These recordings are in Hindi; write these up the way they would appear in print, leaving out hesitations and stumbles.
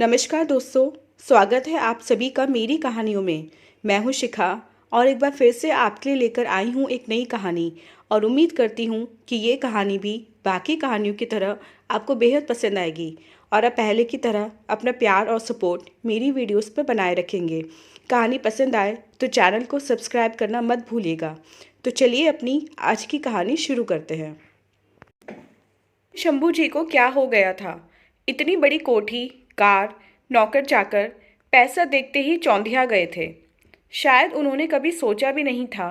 नमस्कार दोस्तों। स्वागत है आप सभी का मेरी कहानियों में। मैं हूं शिखा और एक बार फिर से आपके लिए लेकर आई हूं एक नई कहानी और उम्मीद करती हूं कि ये कहानी भी बाकी कहानियों की तरह आपको बेहद पसंद आएगी और आप पहले की तरह अपना प्यार और सपोर्ट मेरी वीडियोस पर बनाए रखेंगे। कहानी पसंद आए तो चैनल को सब्सक्राइब करना मत भूलिएगा। तो चलिए अपनी आज की कहानी शुरू करते हैं। शंभू जी को क्या हो गया था? इतनी बड़ी कोठी, कार, नौकर चाकर, पैसा देखते ही चौंधिया गए थे। शायद उन्होंने कभी सोचा भी नहीं था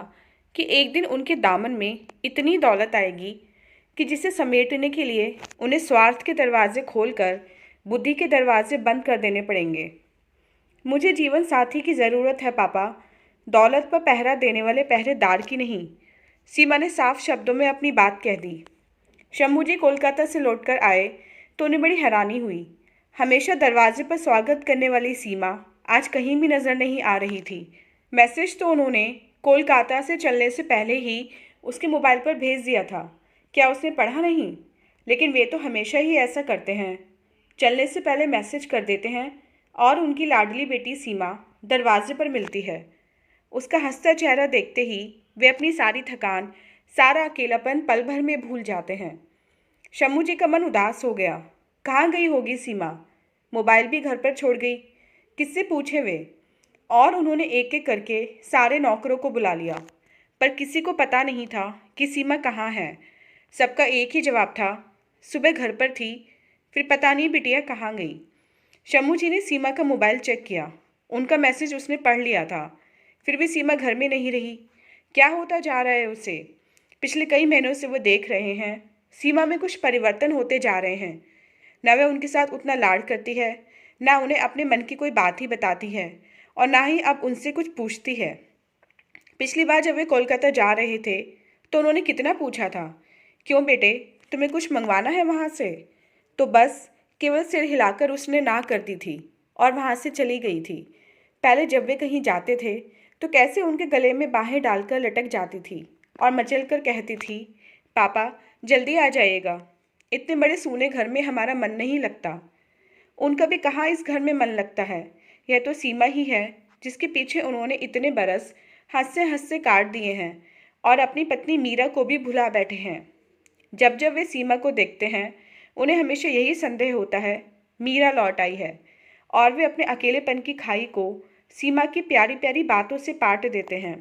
कि एक दिन उनके दामन में इतनी दौलत आएगी कि जिसे समेटने के लिए उन्हें स्वार्थ के दरवाजे खोलकर बुद्धि के दरवाजे बंद कर देने पड़ेंगे। मुझे जीवन साथी की ज़रूरत है पापा, दौलत पर पहरा देने वाले पहरेदार की नहीं। सीमा ने साफ शब्दों में अपनी बात कह दी। शंभू जी कोलकाता से लौटकर आए तो उन्हें बड़ी हैरानी हुई। हमेशा दरवाजे पर स्वागत करने वाली सीमा आज कहीं भी नज़र नहीं आ रही थी। मैसेज तो उन्होंने कोलकाता से चलने से पहले ही उसके मोबाइल पर भेज दिया था। क्या उसने पढ़ा नहीं? लेकिन वे तो हमेशा ही ऐसा करते हैं, चलने से पहले मैसेज कर देते हैं। और उनकी लाडली बेटी सीमा दरवाजे पर मिलती है। उसका हंसता चेहरा देखते ही वे अपनी सारी थकान, सारा अकेलापन पल भर में भूल जाते हैं। शम्मू जी का मन उदास हो गया। कहाँ गई होगी सीमा? मोबाइल भी घर पर छोड़ गई। किससे पूछे वे? और उन्होंने एक एक करके सारे नौकरों को बुला लिया, पर किसी को पता नहीं था कि सीमा कहाँ है। सबका एक ही जवाब था, सुबह घर पर थी, फिर पता नहीं बिटिया कहाँ गई। शम्मू जी ने सीमा का मोबाइल चेक किया। उनका मैसेज उसने पढ़ लिया था। फिर भी सीमा घर में नहीं रही। क्या होता जा रहा है उसे? पिछले कई महीनों से वो देख रहे हैं सीमा में कुछ परिवर्तन होते जा रहे हैं। न वह उनके साथ उतना लाड करती है, ना उन्हें अपने मन की कोई बात ही बताती है, और ना ही अब उनसे कुछ पूछती है। पिछली बार जब वे कोलकाता जा रहे थे तो उन्होंने कितना पूछा था, क्यों बेटे, तुम्हें कुछ मंगवाना है वहाँ से? तो बस केवल सिर हिलाकर उसने ना कर दी थी और वहाँ से चली गई थी। पहले जब वे कहीं जाते थे तो कैसे उनके गले में बाहें डालकर लटक जाती थी और मचल कर कहती थी, पापा जल्दी आ जाइएगा, इतने बड़े सूने घर में हमारा मन नहीं लगता। उनका भी कहाँ इस घर में मन लगता है। यह तो सीमा ही है जिसके पीछे उन्होंने इतने बरस हंसते हंसते काट दिए हैं और अपनी पत्नी मीरा को भी भुला बैठे हैं। जब जब वे सीमा को देखते हैं उन्हें हमेशा यही संदेह होता है, मीरा लौट आई है, और वे अपने अकेलेपन की खाई को सीमा की प्यारी प्यारी बातों से पाट देते हैं।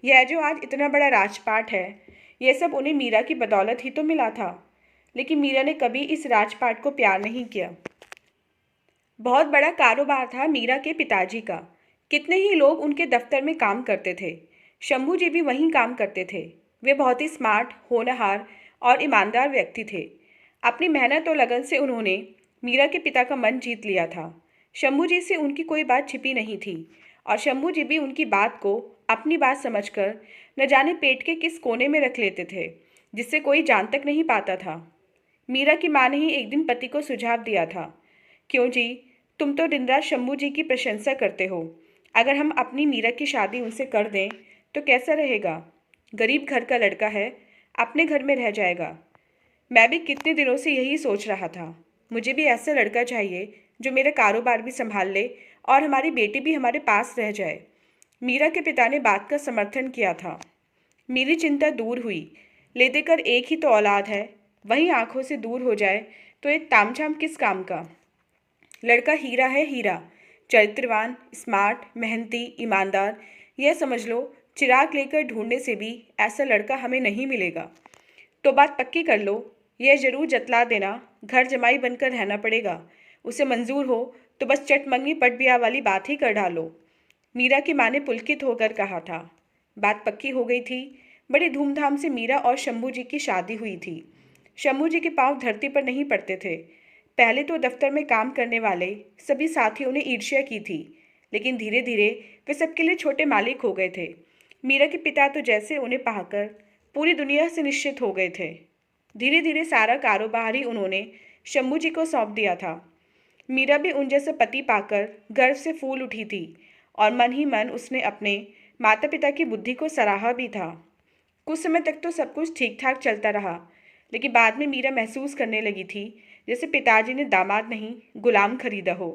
यह जो आज इतना बड़ा राजपाट है, यह सब उन्हें मीरा की बदौलत ही तो मिला था। लेकिन मीरा ने कभी इस राजपाट को प्यार नहीं किया। बहुत बड़ा कारोबार था मीरा के पिताजी का। कितने ही लोग उनके दफ्तर में काम करते थे। शंभू जी भी वहीं काम करते थे। वे बहुत ही स्मार्ट, होनहार और ईमानदार व्यक्ति थे। अपनी मेहनत और लगन से उन्होंने मीरा के पिता का मन जीत लिया था। शंभू जी से उनकी कोई बात छिपी नहीं थी और शंभू जी भी उनकी बात को अपनी बात समझकर न जाने पेट के किस कोने में रख लेते थे, जिससे कोई जान तक नहीं पाता था। मीरा की माँ ने ही एक दिन पति को सुझाव दिया था, क्यों जी, तुम तो दिन रात शंभू जी की प्रशंसा करते हो। अगर हम अपनी मीरा की शादी उनसे कर दें तो कैसा रहेगा? गरीब घर का लड़का है, अपने घर में रह जाएगा। मैं भी कितने दिनों से यही सोच रहा था। मुझे भी ऐसा लड़का चाहिए जो मेरा कारोबार भी संभाल ले और हमारी बेटी भी हमारे पास रह जाए। मीरा के पिता ने बात का समर्थन किया था। मेरी चिंता दूर हुई। ले देकर एक ही तो औलाद है, वही आंखों से दूर हो जाए तो एक तामझाम किस काम का? लड़का हीरा है, हीरा, चरित्रवान, स्मार्ट, मेहनती, ईमानदार। यह समझ लो चिराग लेकर ढूंढने से भी ऐसा लड़का हमें नहीं मिलेगा। तो बात पक्की कर लो, यह जरूर जतला देना, घर जमाई बनकर रहना पड़ेगा। उसे मंजूर हो तो बस चटमंगी पट ब्याह वाली बात ही कर डालो। मीरा की माँ ने पुलकित होकर कहा था। बात पक्की हो गई थी। बड़ी धूमधाम से मीरा और शंभू जी की शादी हुई थी। शंभू जी के पांव धरती पर नहीं पड़ते थे। पहले तो दफ्तर में काम करने वाले सभी साथियों ने ईर्ष्या की थी, लेकिन धीरे धीरे वे सबके लिए छोटे मालिक हो गए थे। मीरा के पिता तो जैसे उन्हें पाकर पूरी दुनिया से निश्चित हो गए थे। धीरे धीरे सारा कारोबार ही उन्होंने शंभू जी को सौंप दिया था। मीरा भी उन जैसे पति पाकर गर्व से फूल उठी थी और मन ही मन उसने अपने माता पिता की बुद्धि को सराहा भी था। कुछ समय तक तो सब कुछ ठीक ठाक चलता रहा, लेकिन बाद में मीरा महसूस करने लगी थी जैसे पिताजी ने दामाद नहीं गुलाम खरीदा हो।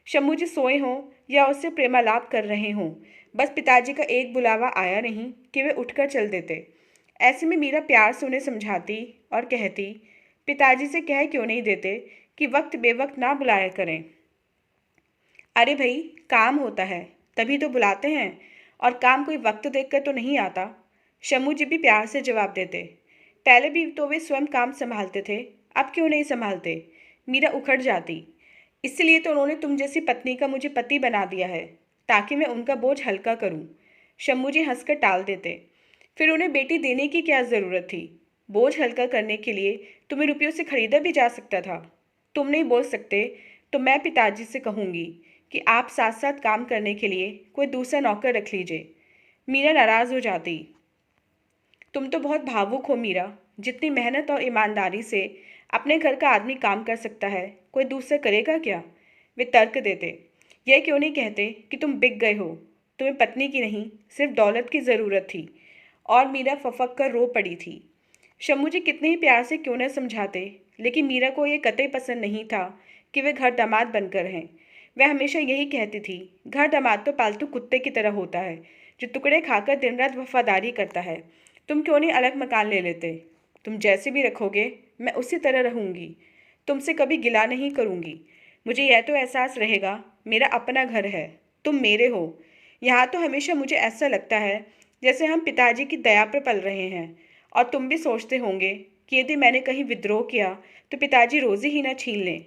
शम्मू जी सोए हों या उससे प्रेमालाप कर रहे हों, बस पिताजी का एक बुलावा आया नहीं कि वे उठकर चल देते। ऐसे में मीरा प्यार से उन्हें समझाती और कहती, पिताजी से कह क्यों नहीं देते कि वक्त बेवक्त ना बुलाया करें। अरे भाई, काम होता है तभी तो बुलाते हैं, और काम कोई वक्त देखकर तो नहीं आता। शम्मू जी भी प्यार से जवाब देते। पहले भी तो वे स्वयं काम संभालते थे, अब क्यों नहीं संभालते। मीरा उखड़ जाती। इसलिए तो उन्होंने तुम जैसी पत्नी का मुझे पति बना दिया है, ताकि मैं उनका बोझ हल्का करूं। शम्मू जी हंसकर टाल देते। फिर उन्हें बेटी देने की क्या ज़रूरत थी। बोझ हल्का करने के लिए तुम्हें रुपयों से खरीदा भी जा सकता था। तुम नहीं बोल सकते तो मैं पिताजी से कहूँगी कि आप साथ साथ काम करने के लिए कोई दूसरा नौकर रख लीजिए। मीरा नाराज़ हो जाती। तुम तो बहुत भावुक हो मीरा। जितनी मेहनत और ईमानदारी से अपने घर का आदमी काम कर सकता है, कोई दूसरा करेगा क्या। वे तर्क देते। यह क्यों नहीं कहते कि तुम बिक गए हो, तुम्हें पत्नी की नहीं सिर्फ दौलत की ज़रूरत थी। और मीरा फफक कर रो पड़ी थी। शम्मू जी कितने ही प्यार से क्यों न समझाते, लेकिन मीरा को यह कतई पसंद नहीं था कि वे घर दामाद बनकर रहें। वह हमेशा यही कहती थी, घर दामाद तो पालतू कुत्ते की तरह होता है, जो टुकड़े खाकर दिन रात वफादारी करता है। तुम क्यों नहीं अलग मकान ले लेते। तुम जैसे भी रखोगे मैं उसी तरह रहूँगी, तुमसे कभी गिला नहीं करूँगी। मुझे यह तो एहसास रहेगा मेरा अपना घर है, तुम मेरे हो। यहाँ तो हमेशा मुझे ऐसा लगता है जैसे हम पिताजी की दया पर पल रहे हैं। और तुम भी सोचते होंगे कि यदि मैंने कहीं विद्रोह किया तो पिताजी रोज़ी ही ना छीन लें।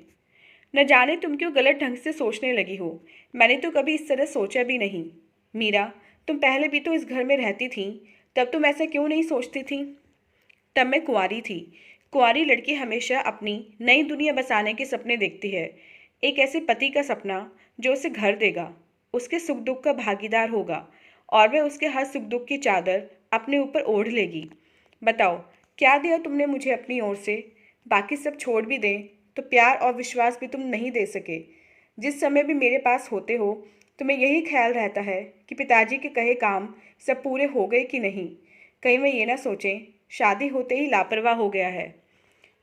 न जाने तुम क्यों गलत ढंग से सोचने लगी हो, मैंने तो कभी इस तरह सोचा भी नहीं। मीरा, तुम पहले भी तो इस घर में रहती थी, तब तुम ऐसा क्यों नहीं सोचती थी। तब मैं कुंवारी थी। कुंवारी लड़की हमेशा अपनी नई दुनिया बसाने के सपने देखती है। एक ऐसे पति का सपना जो उसे घर देगा, उसके सुख दुख का भागीदार होगा, और वह उसके हर सुख दुख की चादर अपने ऊपर ओढ़ लेगी। बताओ, क्या दिया तुमने मुझे अपनी ओर से। बाकी सब छोड़ भी दें तो प्यार और विश्वास भी तुम नहीं दे सके। जिस समय भी मेरे पास होते हो तुम्हें यही ख्याल रहता है कि पिताजी के कहे काम सब पूरे हो गए कि नहीं। कहीं वे ये ना सोचें शादी होते ही लापरवाह हो गया है।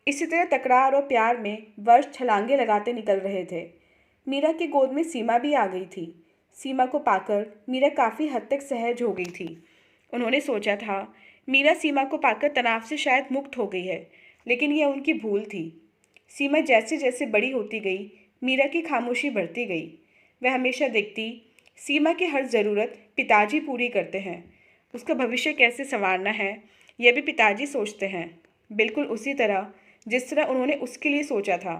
इसी तरह तकरार और प्यार में वर्ष छलांगे लगाते निकल रहे थे। मीरा की गोद में सीमा भी आ गई थी। सीमा को पाकर मीरा काफ़ी हद तक सहज हो गई थी। उन्होंने सोचा था मीरा सीमा को पाकर तनाव से शायद मुक्त हो गई है, लेकिन यह उनकी भूल थी। सीमा जैसे जैसे बड़ी होती गई, मीरा की खामोशी बढ़ती गई। वह हमेशा देखती, सीमा की हर ज़रूरत पिताजी पूरी करते हैं। उसका भविष्य कैसे संवारना है यह भी पिताजी सोचते हैं, बिल्कुल उसी तरह जिस तरह उन्होंने उसके लिए सोचा था।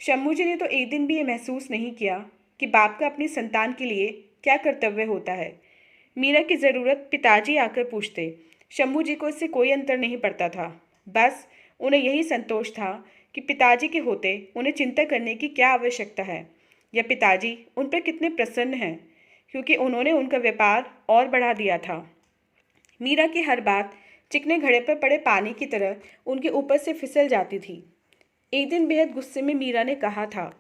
शम्मू जी ने तो एक दिन भी ये महसूस नहीं किया कि बाप का अपनी संतान के लिए क्या कर्तव्य होता है। मीरा की ज़रूरत पिताजी आकर पूछते, शम्मू जी को इससे कोई अंतर नहीं पड़ता था। बस उन्हें यही संतोष था कि पिताजी के होते उन्हें चिंता करने की क्या आवश्यकता है, या पिताजी उन पर कितने प्रसन्न हैं, क्योंकि उन्होंने उनका व्यापार और बढ़ा दिया था। मीरा की हर बात चिकने घड़े पर पड़े पानी की तरह उनके ऊपर से फिसल जाती थी। एक दिन बेहद गुस्से में मीरा ने कहा था,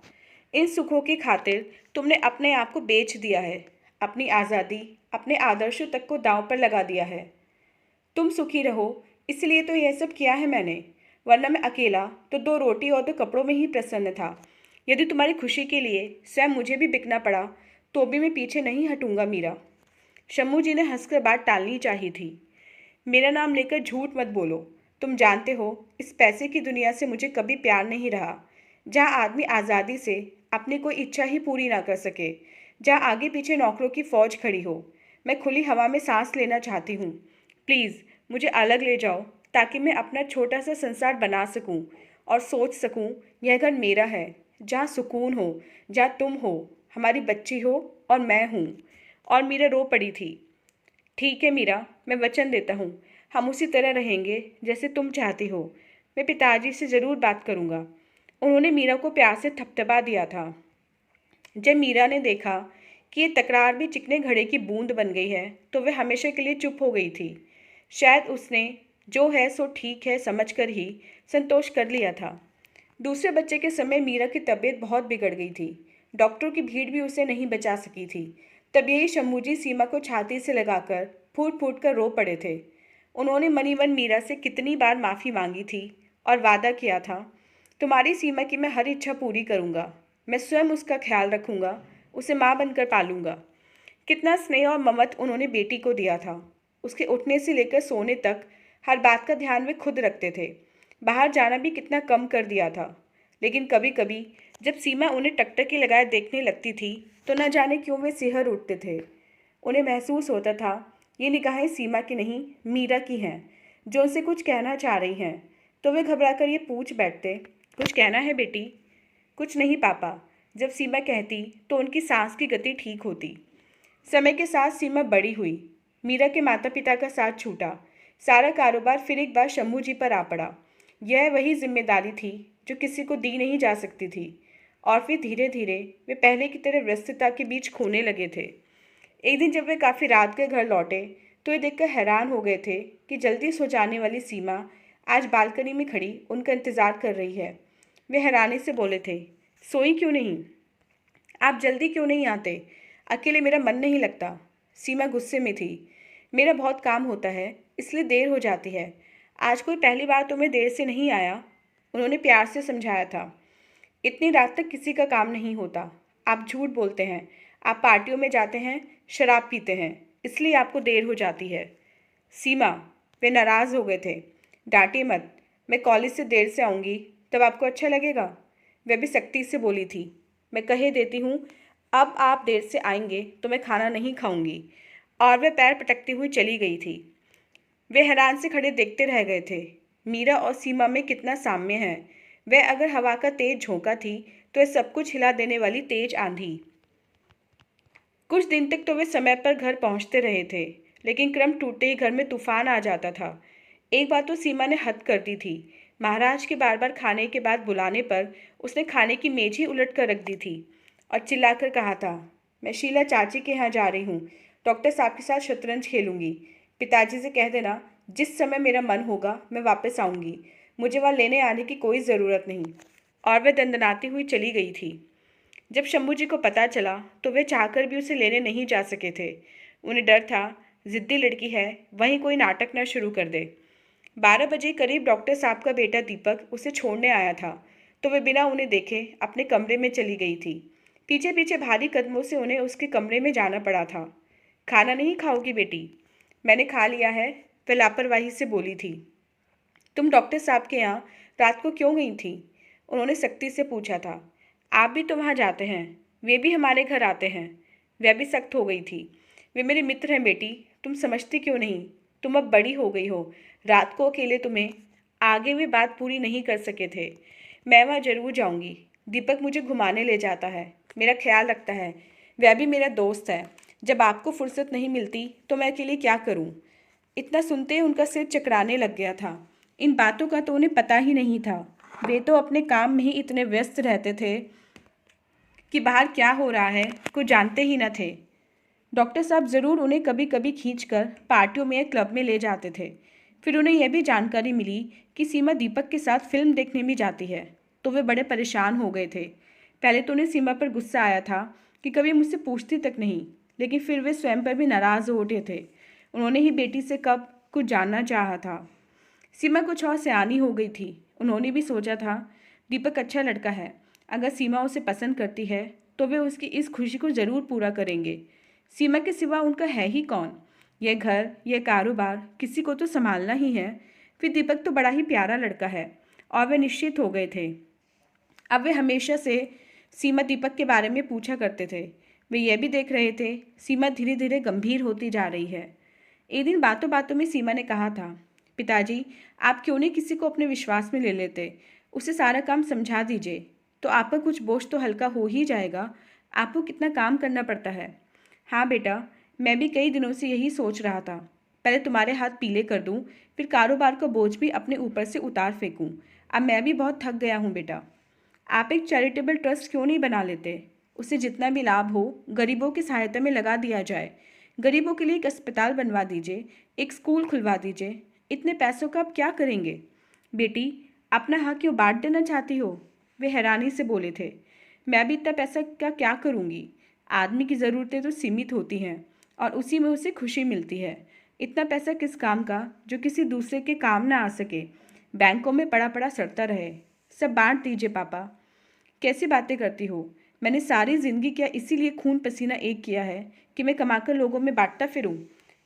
इन सुखों की खातिर तुमने अपने आप को बेच दिया है, अपनी आज़ादी, अपने आदर्शों तक को दांव पर लगा दिया है। तुम सुखी रहो इसलिए तो यह सब किया है मैंने, वरना मैं अकेला तो 2 रोटी और 2 कपड़ों में ही प्रसन्न था। यदि तुम्हारी खुशी के लिए स्वयं मुझे भी बिकना पड़ा तो भी मैं पीछे नहीं हटूंगा मीरा। शम्मू जी ने हंसकर बात टालनी चाहिए थी। मेरा नाम लेकर झूठ मत बोलो। तुम जानते हो इस पैसे की दुनिया से मुझे कभी प्यार नहीं रहा, जहाँ आदमी आज़ादी से अपनी कोई इच्छा ही पूरी ना कर सके, जहाँ आगे पीछे नौकरों की फौज खड़ी हो। मैं खुली हवा में सांस लेना चाहती हूँ। प्लीज़ मुझे अलग ले जाओ ताकि मैं अपना छोटा सा संसार बना सकूँ और सोच सकूँ यह घर मेरा है, जहाँ सुकून हो, जहाँ तुम हो, हमारी बच्ची हो और मैं हूँ। और मीरा रो पड़ी थी। ठीक है मीरा, मैं वचन देता हूँ हम उसी तरह रहेंगे जैसे तुम चाहती हो। मैं पिताजी से ज़रूर बात करूँगा। उन्होंने मीरा को प्यार से थपथपा दिया था। जब मीरा ने देखा कि ये तकरार भी चिकने घड़े की बूंद बन गई है तो वह हमेशा के लिए चुप हो गई थी। शायद उसने जो है सो ठीक है समझकर ही संतोष कर लिया था। दूसरे बच्चे के समय मीरा की तबीयत बहुत बिगड़ गई थी। डॉक्टरों की भीड़ भी उसे नहीं बचा सकी थी। तब यही शम्मू जी सीमा को छाती से लगाकर फूट फूट कर रो पड़े थे। उन्होंने मनी मन मीरा से कितनी बार माफ़ी मांगी थी और वादा किया था तुम्हारी सीमा की मैं हर इच्छा पूरी करूँगा। मैं स्वयं उसका ख्याल रखूँगा, उसे माँ बनकर पालूँगा। कितना स्नेह और ममत्व उन्होंने बेटी को दिया था। उसके उठने से लेकर सोने तक हर बात का ध्यान वे खुद रखते थे। बाहर जाना भी कितना कम कर दिया था। लेकिन कभी कभी जब सीमा उन्हें टकटकी लगाए देखने लगती थी तो न जाने क्यों वे सिहर उठते थे। उन्हें महसूस होता था ये निगाहें सीमा की नहीं, मीरा की हैं, जो उनसे कुछ कहना चाह रही हैं। तो वे घबराकर ये पूछ बैठते, कुछ कहना है बेटी? कुछ नहीं पापा। जब सीमा कहती तो उनकी सांस की गति ठीक होती। समय के साथ सीमा बड़ी हुई। मीरा के माता पिता का साथ छूटा। सारा कारोबार फिर एक बार शंभू जी पर आ पड़ा। यह वही जिम्मेदारी थी जो किसी को दी नहीं जा सकती थी। और फिर धीरे धीरे वे पहले की तरह व्यस्तता के बीच खोने लगे थे। एक दिन जब वे काफ़ी रात के घर लौटे तो ये देखकर हैरान हो गए थे कि जल्दी सो जाने वाली सीमा आज बालकनी में खड़ी उनका इंतज़ार कर रही है। वे हैरानी से बोले थे, सोई क्यों नहीं? आप जल्दी क्यों नहीं आते? अकेले मेरा मन नहीं लगता। सीमा गुस्से में थी। मेरा बहुत काम होता है, इसलिए देर हो जाती है। आज कोई पहली बार तुम्हें देर से नहीं आया। उन्होंने प्यार से समझाया था। इतनी रात तक किसी का काम नहीं होता। आप झूठ बोलते हैं। आप पार्टियों में जाते हैं, शराब पीते हैं, इसलिए आपको देर हो जाती है। सीमा, वे नाराज़ हो गए थे। डांटिए मत। मैं कॉलेज से देर से आऊँगी, तब आपको अच्छा लगेगा। वह भी सख्ती से बोली थी। मैं कहे देती हूँ, अब आप देर से आएंगे तो मैं खाना नहीं खाऊंगी। और वह पैर पटकती हुई चली गई थी। वे हैरान से खड़े देखते रह गए थे। मीरा और सीमा में कितना साम्य है। वह अगर हवा का तेज झोंका थी तो यह सब कुछ हिला देने वाली तेज आंधी। कुछ दिन तक तो वे समय पर घर पहुंचते रहे थे, लेकिन क्रम टूटते ही घर में तूफान आ जाता था। एक बार तो सीमा ने हद कर दी थी। महाराज के बार बार खाने के बाद बुलाने पर उसने खाने की मेज ही उलट कर रख दी थी और चिल्लाकर कहा था, मैं शीला चाची के यहाँ जा रही हूँ। डॉक्टर साहब के साथ शतरंज खेलूंगी। पिताजी से कह देना जिस समय मेरा मन होगा मैं वापस आऊँगी। मुझे वहाँ लेने आने की कोई ज़रूरत नहीं। और वह दंदनाती हुई चली गई थी। जब शंभू जी को पता चला तो वे चाहकर भी उसे लेने नहीं जा सके थे। उन्हें डर था जिद्दी लड़की है, वहीं कोई नाटक न शुरू कर दे। 12 बजे करीब डॉक्टर साहब का बेटा दीपक उसे छोड़ने आया था तो वे बिना उन्हें देखे अपने कमरे में चली गई थी। पीछे पीछे भारी कदमों से उन्हें उसके कमरे में जाना पड़ा था। खाना नहीं खाओगी बेटी? मैंने खा लिया है, वह लापरवाही से बोली थी। तुम डॉक्टर साहब के यहाँ रात को क्यों गई थी? उन्होंने सख्ती से पूछा था। आप भी तो वहाँ जाते हैं, वे भी हमारे घर आते हैं। वह भी सख्त हो गई थी। वे मेरे मित्र हैं बेटी, तुम समझती क्यों नहीं? तुम अब बड़ी हो गई हो। रात को अकेले तुम्हें आगे वे बात पूरी नहीं कर सके थे। मैं वहाँ जरूर जाऊँगी। दीपक मुझे घुमाने ले जाता है, मेरा ख्याल रखता है। वह भी मेरा दोस्त है। जब आपको फुर्सत नहीं मिलती तो मैं अकेले क्या करूँ? इतना सुनते ही उनका सिर चकराने लग गया था। इन बातों का तो उन्हें पता ही नहीं था। वे तो अपने काम में ही इतने व्यस्त रहते थे कि बाहर क्या हो रहा है कुछ जानते ही न थे। डॉक्टर साहब ज़रूर उन्हें कभी कभी खींचकर पार्टियों में या क्लब में ले जाते थे। फिर उन्हें यह भी जानकारी मिली कि सीमा दीपक के साथ फिल्म देखने भी जाती है, तो वे बड़े परेशान हो गए थे। पहले तो उन्हें सीमा पर गुस्सा आया था कि कभी मुझसे पूछती तक नहीं, लेकिन फिर वे स्वयं पर भी नाराज़ हो उठे थे। उन्होंने ही बेटी से कब कुछ जानना चाहा था। सीमा कुछ और सयानी हो गई थी। उन्होंने भी सोचा था दीपक अच्छा लड़का है, अगर सीमा उसे पसंद करती है तो वे उसकी इस खुशी को ज़रूर पूरा करेंगे। सीमा के सिवा उनका है ही कौन? यह घर, यह कारोबार किसी को तो संभालना ही है। फिर दीपक तो बड़ा ही प्यारा लड़का है। और वे निश्चित हो गए थे। अब वे हमेशा से सीमा दीपक के बारे में पूछा करते थे। वे यह भी देख रहे थे सीमा धीरे धीरे गंभीर होती जा रही है। एक दिन बातों बातों में सीमा ने कहा था, पिताजी आप क्यों नहीं किसी को अपने विश्वास में ले लेते? उसे सारा काम समझा दीजिए तो आपका कुछ बोझ तो हल्का हो ही जाएगा। आपको कितना काम करना पड़ता है। हाँ बेटा, मैं भी कई दिनों से यही सोच रहा था। पहले तुम्हारे हाथ पीले कर दूं, फिर कारोबार का बोझ भी अपने ऊपर से उतार फेंकूं। अब मैं भी बहुत थक गया हूँ बेटा। आप एक चैरिटेबल ट्रस्ट क्यों नहीं बना लेते? उससे जितना भी लाभ हो गरीबों की सहायता में लगा दिया जाए। गरीबों के लिए एक अस्पताल बनवा दीजिए, एक स्कूल खुलवा दीजिए। इतने पैसों का आप क्या करेंगे? बेटी, अपना हक क्यों बांट देना चाहती हो? वे हैरानी से बोले थे। मैं भी इतना पैसा का क्या करूँगी? आदमी की ज़रूरतें तो सीमित होती हैं और उसी में उसे खुशी मिलती है। इतना पैसा किस काम का जो किसी दूसरे के काम ना आ सके, बैंकों में पड़ा पड़ा सड़ता रहे। सब बांट दीजिए पापा। कैसी बातें करती हो? मैंने सारी ज़िंदगी क्या इसीलिए खून पसीना एक किया है कि मैं कमाकर लोगों में बांटता फिरूं?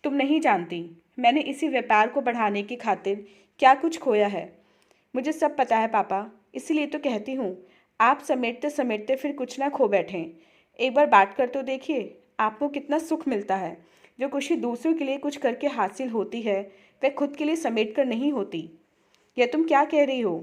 तुम नहीं जानती मैंने इसी व्यापार को बढ़ाने की खातिर क्या कुछ खोया है। मुझे सब पता है पापा, इसीलिए तो कहती हूँ आप समेटते समेटते फिर कुछ ना खो बैठें। एक बार बात कर तो देखिए, आपको कितना सुख मिलता है। जो खुशी दूसरों के लिए कुछ करके हासिल होती है वह खुद के लिए समेट कर नहीं होती। यह तुम क्या कह रही हो?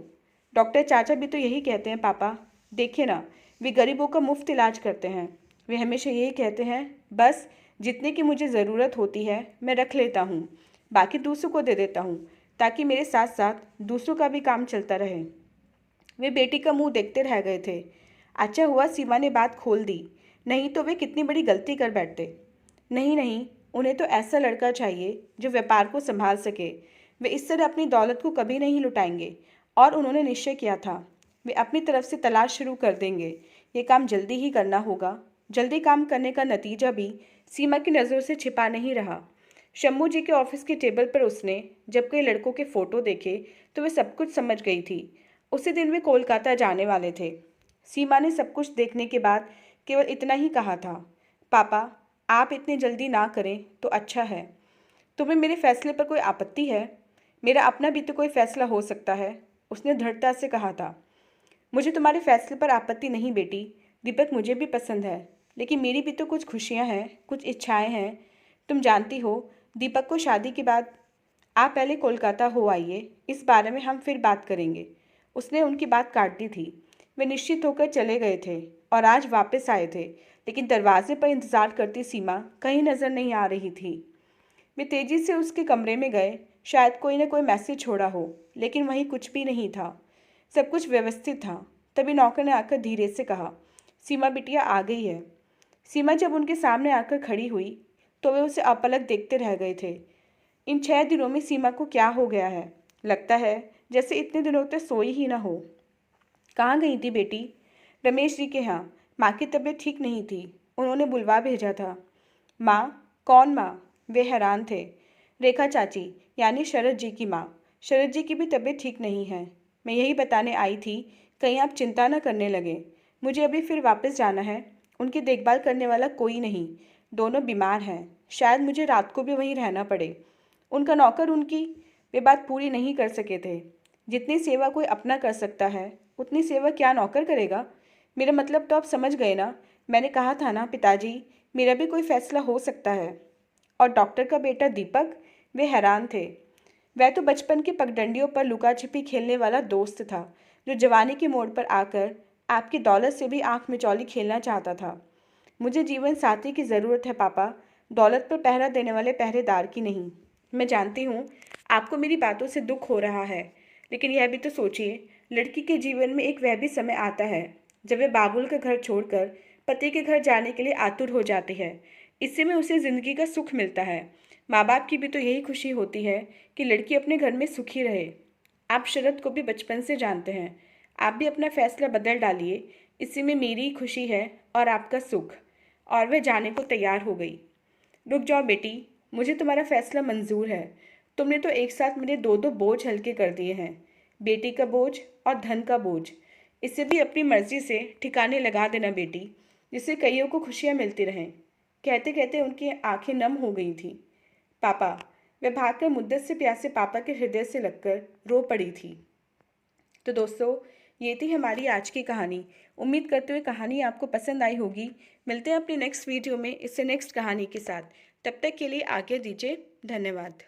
डॉक्टर चाचा भी तो यही कहते हैं पापा। देखिए ना, वे गरीबों का मुफ्त इलाज करते हैं। वे हमेशा यही कहते हैं, बस जितने की मुझे ज़रूरत होती है मैं रख लेता हूँ, बाकी दूसरों को दे देता हूँ, ताकि मेरे साथ साथ दूसरों का भी काम चलता रहे। वे बेटी का मुंह देखते रह गए थे। अच्छा हुआ सीमा ने बात खोल दी, नहीं तो वे कितनी बड़ी गलती कर बैठते। नहीं नहीं, उन्हें तो ऐसा लड़का चाहिए जो व्यापार को संभाल सके। वे इस तरह अपनी दौलत को कभी नहीं लुटाएंगे। और उन्होंने निश्चय किया था, वे अपनी तरफ से तलाश शुरू कर देंगे। ये काम जल्दी ही करना होगा। जल्दी काम करने का नतीजा भी सीमा की नज़रों से छिपा नहीं रहा। शम्मू जी के ऑफिस के टेबल पर उसने जब कई लड़कों के फ़ोटो देखे तो वे सब कुछ समझ गई थी। उसी दिन वे कोलकाता जाने वाले थे। सीमा ने सब कुछ देखने के बाद केवल इतना ही कहा था, पापा आप इतनी जल्दी ना करें तो अच्छा है। तुम्हें मेरे फैसले पर कोई आपत्ति है? मेरा अपना भी तो कोई फैसला हो सकता है, उसने दृढ़ता से कहा था। मुझे तुम्हारे फैसले पर आपत्ति नहीं बेटी, दीपक मुझे भी पसंद है, लेकिन मेरी भी तो कुछ खुशियाँ हैं, कुछ इच्छाएं हैं। तुम जानती हो, दीपक को शादी के बाद आप पहले कोलकाता हो आइए, इस बारे में हम फिर बात करेंगे। उसने उनकी बात काट दी थी। वे निश्चित होकर चले गए थे और आज वापस आए थे, लेकिन दरवाजे पर इंतजार करती सीमा कहीं नज़र नहीं आ रही थी। वे तेजी से उसके कमरे में गए, शायद कोई न कोई मैसेज छोड़ा हो, लेकिन वहीं कुछ भी नहीं था। सब कुछ व्यवस्थित था। तभी नौकर ने आकर धीरे से कहा, सीमा बिटिया आ गई है। सीमा जब उनके सामने आकर खड़ी हुई तो वे उसे अपलक देखते रह गए थे। इन 6 दिनों में सीमा को क्या हो गया है? लगता है जैसे इतने दिनों तक सोई ही ना हो। कहाँ गई थी बेटी? रमेश जी के यहाँ। माँ की तबीयत ठीक नहीं थी, उन्होंने बुलवा भेजा था। माँ? कौन माँ? वे हैरान थे। रेखा चाची, यानी शरद जी की माँ। शरद जी की भी तबीयत ठीक नहीं है। मैं यही बताने आई थी, कहीं आप चिंता न करने लगे। मुझे अभी फिर वापस जाना है। उनकी देखभाल करने वाला कोई नहीं, दोनों बीमार हैं। शायद मुझे रात को भी वहीं रहना पड़े। उनका नौकर उनकी वे बात पूरी नहीं कर सके थे। जितनी सेवा कोई अपना कर सकता है उतनी सेवा क्या नौकर करेगा? मेरा मतलब तो आप समझ गए ना। मैंने कहा था ना पिताजी, मेरा भी कोई फैसला हो सकता है। और डॉक्टर का बेटा दीपक? वे हैरान थे। वह तो बचपन की पगडंडियों पर लुका छिपी खेलने वाला दोस्त था, जो जवानी के मोड़ पर आकर आपकी दौलत से भी आंख मिचौली खेलना चाहता था। मुझे जीवन साथी की ज़रूरत है पापा, दौलत पर पहरा देने वाले पहरेदार की नहीं। मैं जानती हूँ आपको मेरी बातों से दुख हो रहा है, लेकिन यह भी तो सोचिए, लड़की के जीवन में एक वह भी समय आता है जब वह बाबुल का घर छोड़कर पति के घर जाने के लिए आतुर हो जाती है। इससे में उसे ज़िंदगी का सुख मिलता है। माँ बाप की भी तो यही खुशी होती है कि लड़की अपने घर में सुखी रहे। आप शरद को भी बचपन से जानते हैं। आप भी अपना फैसला बदल डालिए, इसी में मेरी खुशी है और आपका सुख। और वह जाने को तैयार हो गई। रुक जाओ बेटी, मुझे तुम्हारा फैसला मंजूर है। तुमने तो एक साथ मेरे 2-2 बोझ हल्के कर दिए हैं, बेटी का बोझ और धन का बोझ। इसे भी अपनी मर्जी से ठिकाने लगा देना बेटी, जिससे कईयों को खुशियाँ मिलती रहें। कहते कहते उनकी आंखें नम हो गई थीं। पापा, वह भागकर मुद्दत से प्यासे पापा के हृदय से लगकर रो पड़ी थी। तो दोस्तों, ये थी हमारी आज की कहानी। उम्मीद करते हुए कहानी आपको पसंद आई होगी। मिलते हैं अपनी नेक्स्ट वीडियो में इससे नेक्स्ट कहानी के साथ। तब तक के लिए आज्ञा दीजिए। धन्यवाद।